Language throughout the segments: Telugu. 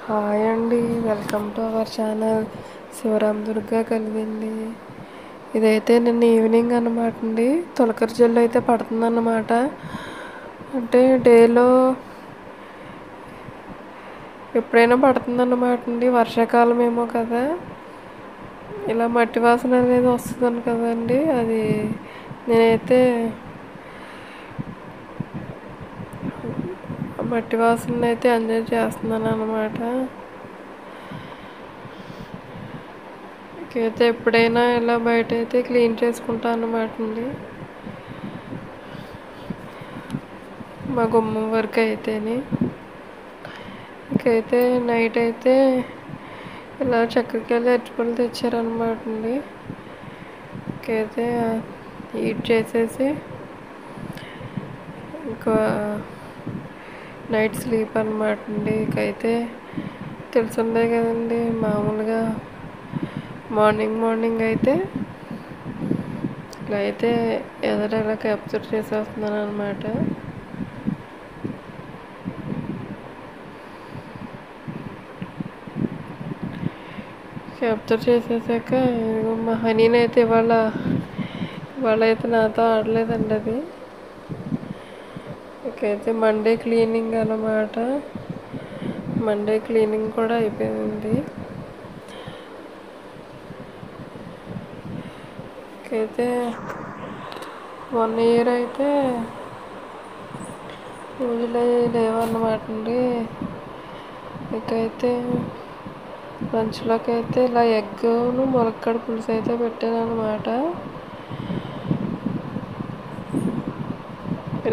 హాయ్ అండి, welcome to our channel Sivaram Durga కలిగింది. ఇదైతే నిన్న ఈవినింగ్ అనమాట అండి. తొలకరి జల్లు అయితే పడుతుందన్నమాట. అంటే డేలో ఎప్పుడైనా పడుతుందన్నమాట అండి. వర్షాకాలం ఏమో కదా, ఇలా మట్టి వాసన అనేది వస్తుందని కదండి. అది నేనైతే మట్టి వాసన అయితే ఎంజాయ్ చేస్తున్నాను అనమాట. అయితే ఎప్పుడైనా ఇలా బయట అయితే క్లీన్ చేసుకుంటాను అనమాట అండి. మా గుమ్మం వరకు అయితేని ఇంకైతే నైట్ అయితే ఇలా చక్కెరకేళి అరటిపళ్ళు తెచ్చారనమాట అండి. ఇంకైతే హీట్ చేసేసి ఇంకా నైట్ స్లీప్ అనమాట అండి. ఇంకైతే తెలిసిందే కదండి, మామూలుగా మార్నింగ్ అయితే ఇలా అయితే ఇలా క్యాప్చర్ చేసేస్తున్నాను అనమాట. క్యాప్చర్ చేసేసాక మా హనీని అయితే ఇవాళ అయితే నాతో ఆడలేదండి. అది ఇకైతే మండే క్లీనింగ్ అన్నమాట. మండే క్లీనింగ్ కూడా అయిపోయింది. అయితే 1 year అయితే పూజలు లేవన్నమాట అండి. ఇకైతే లంచ్లోకి అయితే ఇలా ఎగ్ను ములక్కాడ పులుసు అయితే పెట్టాను అనమాట.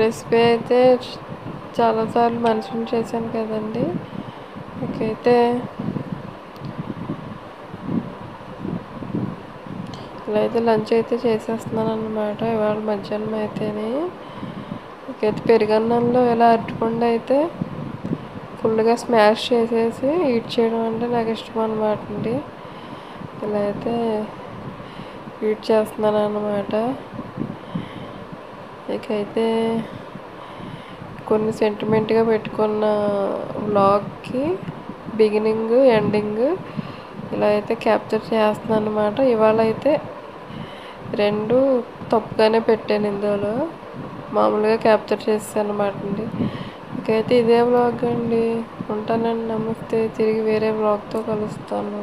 రెసిపీ అయితే చాలాసార్లు మెన్షన్ చేశాను కదండి. ఇకైతే ఇలా అయితే లంచ్ అయితే చేసేస్తున్నాను అనమాట ఇవాళ మధ్యాహ్నం అయితేనే. ఇకైతే పెరుగన్నంలో ఇలా అరటిపండు అయితే ఫుల్గా స్మాష్ చేసేసి ఈట్ చేయడం అంటే నాకు ఇష్టం అనమాట అండి. ఇలా అయితే ఈట్ చేస్తున్నాను అనమాట. ఇకైతే కొన్ని సెంటిమెంట్గా పెట్టుకున్న వ్లాగ్కి బిగినింగ్ ఎండింగ్ ఇలా అయితే క్యాప్చర్ చేస్తున్నాను అనమాట. ఇవాళ అయితే 2 తప్పుగానే పెట్టాను, ఇందులో మామూలుగా క్యాప్చర్ చేస్తాను అనమాట అండి. ఇంకైతే ఇదే వ్లాగ్ అండి. ఉంటానండి, నమస్తే. తిరిగి వేరే వ్లాగ్తో కలుస్తాను.